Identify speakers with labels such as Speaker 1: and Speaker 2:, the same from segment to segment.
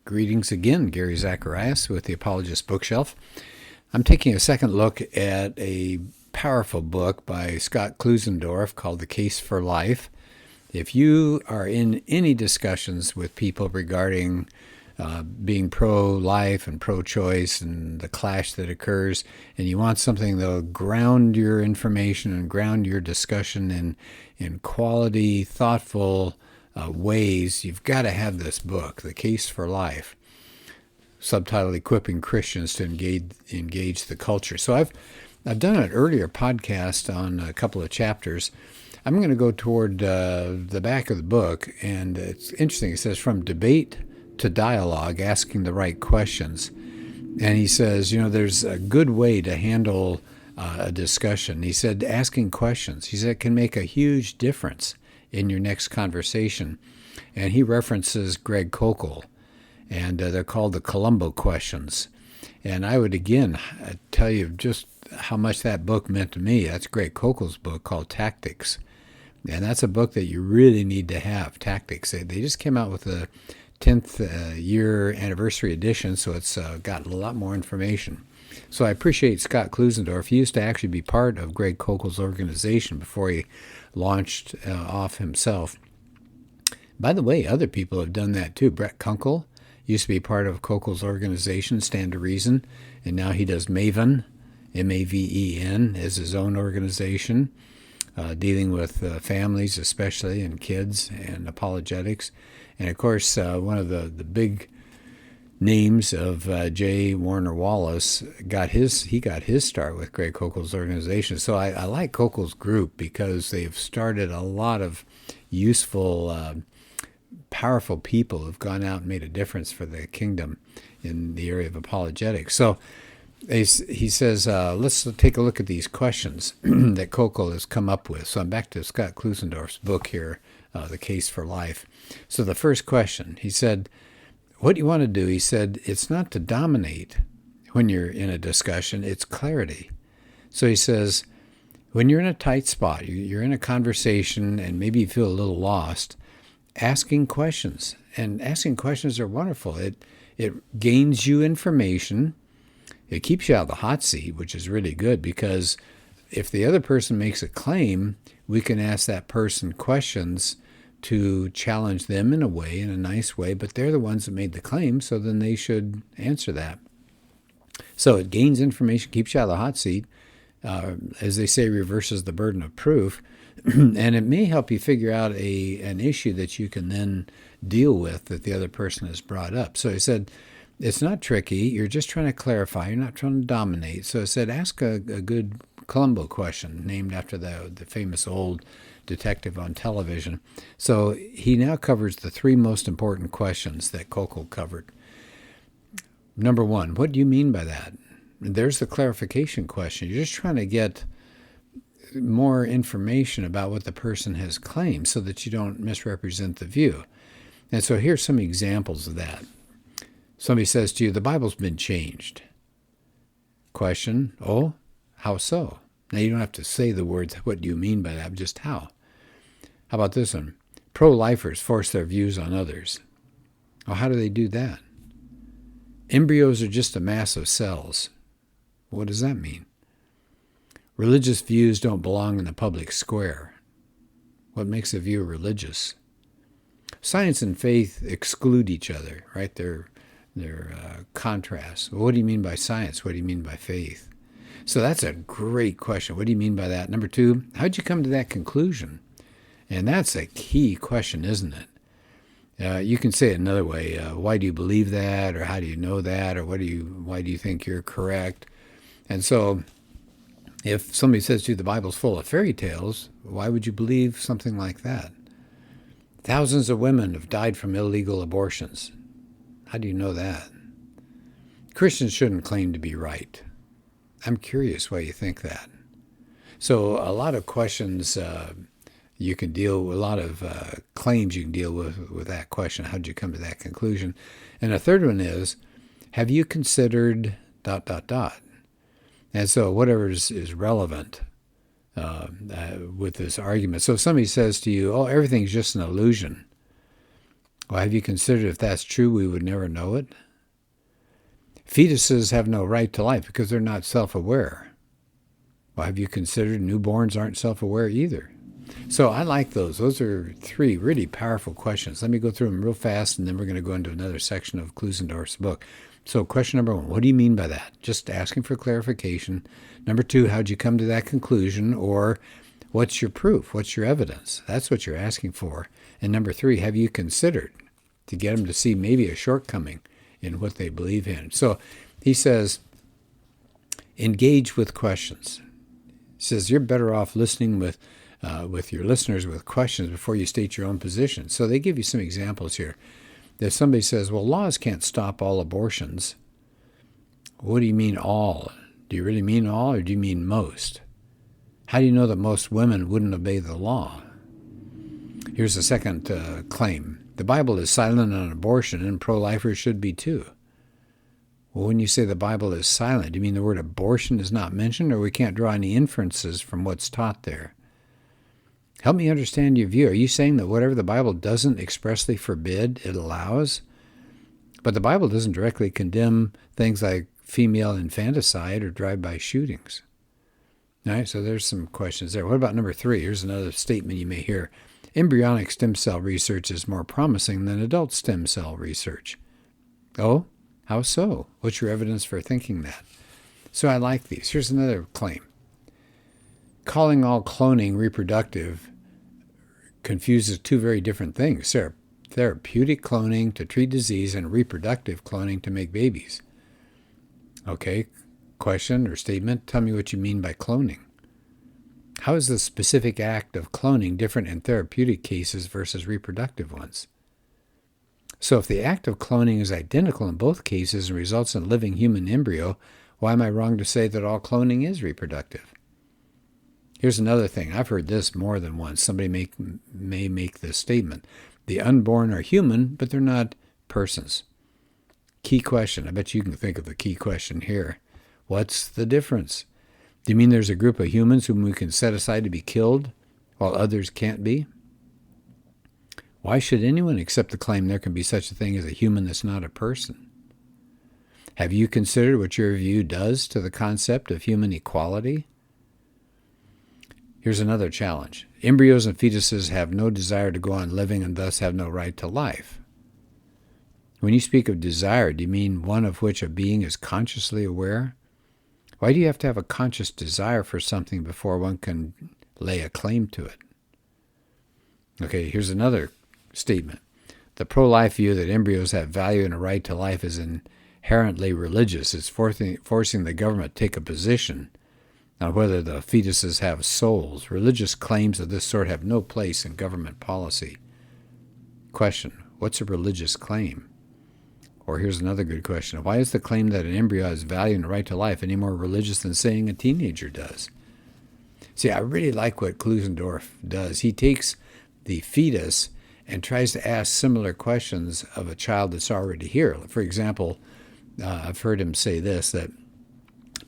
Speaker 1: Greetings again, Gary Zacharias with the Apologist bookshelf. I'm taking a second look at a powerful book by Scott Klusendorf called The Case for Life. If you are in any discussions with people regarding being pro-life and pro-choice and the clash that occurs, and you want something that'll ground your information and ground your discussion in quality, thoughtful ways, you've got to have this book, The Case for Life, subtitled Equipping Christians to Engage the Culture. So I've done an earlier podcast on a couple of chapters. I'm going to go toward the back of the book, and it's interesting. It says, from debate to dialogue, asking the right questions. And he says, there's a good way to handle a discussion. He said, asking questions. He said it can make a huge difference in your next conversation. And he references Greg Koukl, and they're called the Columbo questions. And I would again tell you just how much that book meant to me. That's Greg Koukl's book called Tactics. And that's a book that you really need to have, Tactics. They just came out with a 10th year anniversary edition, so it's got a lot more information. So I appreciate Scott Klusendorf. He used to actually be part of Greg Koukl's organization before he launched off himself. By the way, other people have done that too. Brett Kunkle used to be part of Koukl's organization, Stand to Reason, and now he does Maven, M-A-V-E-N, as his own organization, dealing with families especially, and kids, and apologetics. And of course, one of the big names of J. Warner Wallace got his start with Greg Koukl's organization. So I like Koukl's group because they've started a lot of useful, powerful people who've gone out and made a difference for the kingdom in the area of apologetics. So he says, let's take a look at these questions that Koukl has come up with. So I'm back to Scott Klusendorf's book here, The Case for Life. So the first question, he said, what you want to do, he said, it's not to dominate when you're in a discussion, it's clarity. So he says, when you're in a tight spot, you're in a conversation and maybe you feel a little lost, asking questions. And asking questions are wonderful. It gains you information. It keeps you out of the hot seat, which is really good, because if the other person makes a claim, we can ask that person questions to challenge them in a nice way, but they're the ones that made the claim, so then they should answer that. So it gains information, keeps you out of the hot seat, as they say, reverses the burden of proof, and it may help you figure out an issue that you can then deal with that the other person has brought up. So he said, it's not tricky, you're just trying to clarify, you're not trying to dominate. So I said, ask a good Columbo question, named after the famous old detective on television. So he now covers the three most important questions that Koukl covered. Number one, what do you mean by that? There's the clarification question. You're just trying to get more information about what the person has claimed so that you don't misrepresent the view. And so here's some examples of that. Somebody says to you, the Bible's been changed. Question, oh, how so? Now, you don't have to say the words, what do you mean by that, just how. How about this one? Pro-lifers force their views on others. Well, how do they do that? Embryos are just a mass of cells. What does that mean? Religious views don't belong in the public square. What makes a view religious? Science and faith exclude each other, right? They're contrasts. Well, what do you mean by science? What do you mean by faith? So that's a great question. What do you mean by that? Number two, how'd you come to that conclusion? And that's a key question, isn't it? You can say it another way. Why do you believe that? Or how do you know that? Or why do you think you're correct? And so if somebody says to you the Bible's full of fairy tales, why would you believe something like that? Thousands of women have died from illegal abortions. How do you know that? Christians shouldn't claim to be right. I'm curious why you think that. So a lot of questions you can deal with, a lot of claims you can deal with that question. How did you come to that conclusion? And a third one is, have you considered ... And so whatever is relevant with this argument. So if somebody says to you, oh, everything's just an illusion. Well, have you considered if that's true, we would never know it? Fetuses have no right to life because they're not self-aware. Well, have you considered newborns aren't self-aware either? So I like those. Those are three really powerful questions. Let me go through them real fast, and then we're going to go into another section of Klusendorf's book. So question number one, what do you mean by that? Just asking for clarification. Number two, how'd you come to that conclusion? Or what's your proof? What's your evidence? That's what you're asking for. And number three, have you considered to get them to see maybe a shortcoming in what they believe in? So he says, engage with questions. He says you're better off listening with your listeners with questions before you state your own position. So they give you some examples here. If somebody says, well, laws can't stop all abortions, what do you mean all? Do you really mean all, or do you mean most? How do you know that most women wouldn't obey the law? Here's the second claim. The Bible is silent on abortion, and pro-lifers should be too. Well, when you say the Bible is silent, do you mean the word abortion is not mentioned, or we can't draw any inferences from what's taught there? Help me understand your view. Are you saying that whatever the Bible doesn't expressly forbid, it allows? But the Bible doesn't directly condemn things like female infanticide or drive-by shootings. All right, so there's some questions there. What about number three? Here's another statement you may hear. Embryonic stem cell research is more promising than adult stem cell research. Oh, how so? What's your evidence for thinking that? So I like these. Here's another claim. Calling all cloning reproductive confuses two very different things. Therapeutic cloning to treat disease and reproductive cloning to make babies. Okay, question or statement, tell me what you mean by cloning. How is the specific act of cloning different in therapeutic cases versus reproductive ones? So if the act of cloning is identical in both cases and results in a living human embryo, why am I wrong to say that all cloning is reproductive? Here's another thing. I've heard this more than once. Somebody may make this statement. The unborn are human, but they're not persons. Key question. I bet you can think of the key question here. What's the difference? Do you mean there's a group of humans whom we can set aside to be killed while others can't be? Why should anyone accept the claim there can be such a thing as a human that's not a person? Have you considered what your view does to the concept of human equality? Here's another challenge. Embryos and fetuses have no desire to go on living and thus have no right to life. When you speak of desire, do you mean one of which a being is consciously aware? Why do you have to have a conscious desire for something before one can lay a claim to it? Okay, here's another statement. The pro-life view that embryos have value and a right to life is inherently religious. It's forcing the government to take a position on whether the fetuses have souls. Religious claims of this sort have no place in government policy. Question, what's a religious claim? Or here's another good question. Why is the claim that an embryo has value and a right to life any more religious than saying a teenager does? See, I really like what Klusendorf does. He takes the fetus and tries to ask similar questions of a child that's already here. For example, I've heard him say this, that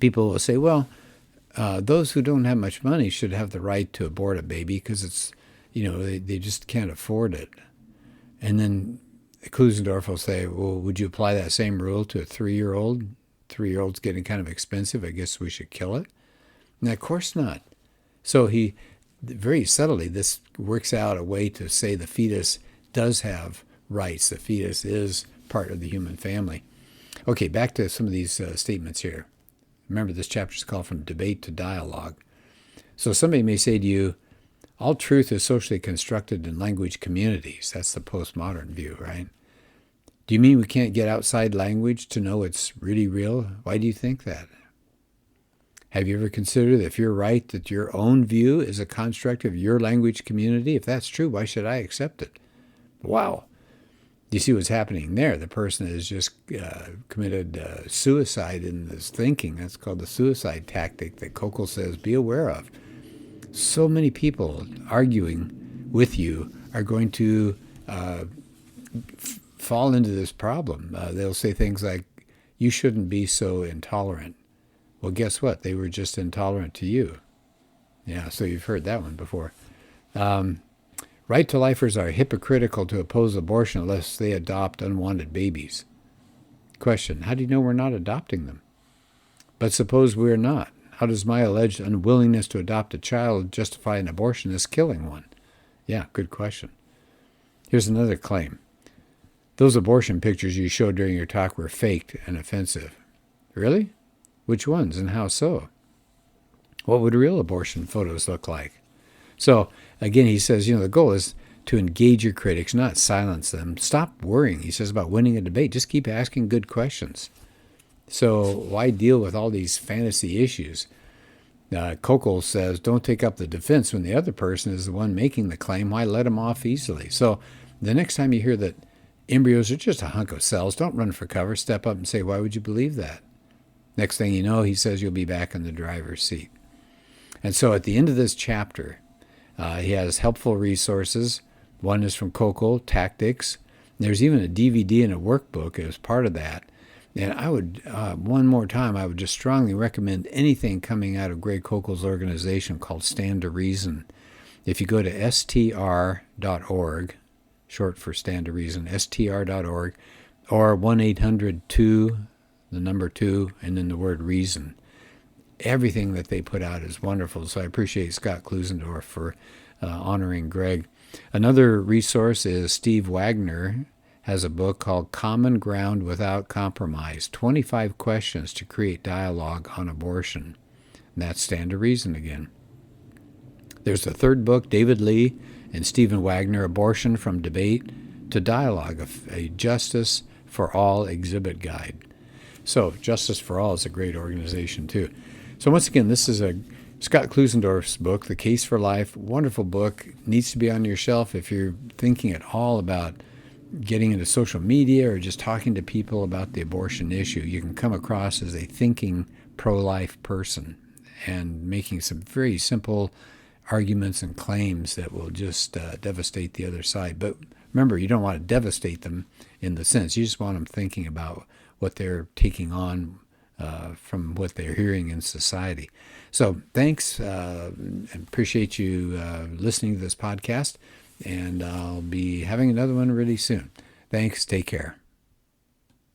Speaker 1: people will say, well, those who don't have much money should have the right to abort a baby because it's, they just can't afford it. And then Klusendorf will say, well, would you apply that same rule to a 3-year-old? 3-year-old's getting kind of expensive. I guess we should kill it. And of course not. So he, very subtly, this works out a way to say the fetus does have rights. The fetus is part of the human family. Okay, back to some of these statements here. Remember, this chapter is called From Debate to Dialogue. So somebody may say to you, all truth is socially constructed in language communities. That's the postmodern view, right? Do you mean we can't get outside language to know it's really real? Why do you think that? Have you ever considered if you're right that your own view is a construct of your language community? If that's true, why should I accept it? Wow. You see what's happening there. The person has just committed suicide in this thinking. That's called the suicide tactic that Kokel says be aware of. So many people arguing with you are going to fall into this problem. They'll say things like, you shouldn't be so intolerant. Well, guess what? They were just intolerant to you. Yeah, so you've heard that one before. Right-to-lifers are hypocritical to oppose abortion unless they adopt unwanted babies. Question, how do you know we're not adopting them? But suppose we're not. How does my alleged unwillingness to adopt a child justify an abortionist killing one? Yeah, good question. Here's another claim. Those abortion pictures you showed during your talk were faked and offensive. Really? Which ones and how so? What would real abortion photos look like? So, again, he says, the goal is to engage your critics, not silence them. Stop worrying, he says, about winning a debate. Just keep asking good questions. So why deal with all these fantasy issues? Kokol says, don't take up the defense when the other person is the one making the claim. Why let them off easily? So the next time you hear that embryos are just a hunk of cells, don't run for cover. Step up and say, why would you believe that? Next thing you know, he says you'll be back in the driver's seat. And so at the end of this chapter, he has helpful resources. One is from Kokol, Tactics. There's even a DVD and a workbook as part of that. And I would, one more time, I would just strongly recommend anything coming out of Greg Kokol's organization called Stand to Reason. If you go to str.org, short for Stand to Reason, str.org, or 1-800-2, the number 2, and then the word reason. Everything that they put out is wonderful, so I appreciate Scott Klusendorf for honoring Greg. Another resource is Steve Wagner has a book called Common Ground Without Compromise, 25 Questions to Create Dialogue on Abortion. And that's Stand to Reason again. There's a third book, David Lee and Stephen Wagner, Abortion from Debate to Dialogue, a Justice for All exhibit guide. So Justice for All is a great organization too. So once again, this is a Scott Klusendorf's book, The Case for Life. Wonderful book. Needs to be on your shelf if you're thinking at all about getting into social media or just talking to people about the abortion issue. You can come across as a thinking pro-life person and making some very simple arguments and claims that will just devastate the other side. But remember, you don't want to devastate them in the sense. You just want them thinking about what they're taking on from what they're hearing in society. So thanks. Appreciate you listening to this podcast. And I'll be having another one really soon. Thanks. Take care.